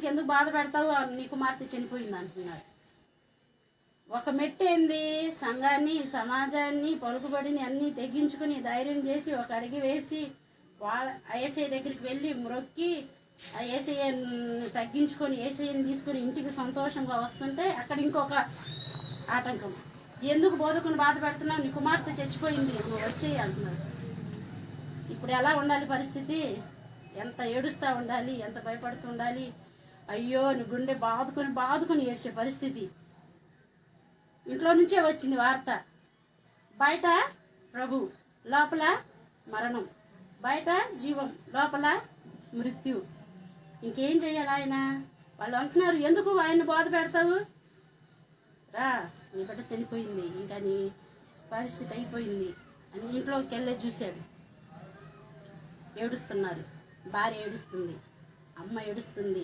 దేవునికి ఎందుకు బాధ పెడతావు, నీ కుమార్తె చనిపోయింది అంటున్నారు. ఒక మెట్టేంది, సంఘాన్ని సమాజాన్ని పలుకుబడిని అన్నీ తెగించుకుని ధైర్యం చేసి ఒక అడిగి వేసి ఏసఐ దగ్గరికి వెళ్ళి మ్రొక్కి ఆ ఏసఐని తగ్గించుకొని ఏసఐని తీసుకుని ఇంటికి సంతోషంగా వస్తుంటే అక్కడ ఇంకొక ఆటంకం. ఎందుకు బోధకుని బాధ పెడుతున్నావు, నీ కుమార్తె చచ్చిపోయింది, నువ్వు వచ్చేయి అంటున్నారు. ఇప్పుడు ఎలా ఉండాలి పరిస్థితి? ఎంత ఏడుస్తూ ఉండాలి, ఎంత భయపడుతూ ఉండాలి. అయ్యో నీ గుండె బాదుకుని ఏడ్చే పరిస్థితి. ఇంట్లో నుంచే వచ్చింది వార్త. బయట ప్రభు, లోపల మరణం. బయట జీవం, లోపల మృత్యు. ఇంకేం చెయ్యాలి ఆయన? వాళ్ళు అంటున్నారు, ఎందుకు ఆయన్ని బాధ పెడతావు, రా నీ బిడ్డ చనిపోయింది, ఇంకా నీ పరిస్థితి అయిపోయింది అని ఇంట్లోకి వెళ్ళే చూశాడు. ఏడుస్తున్నారు, భార్య ఏడుస్తుంది, అమ్మ ఏడుస్తుంది.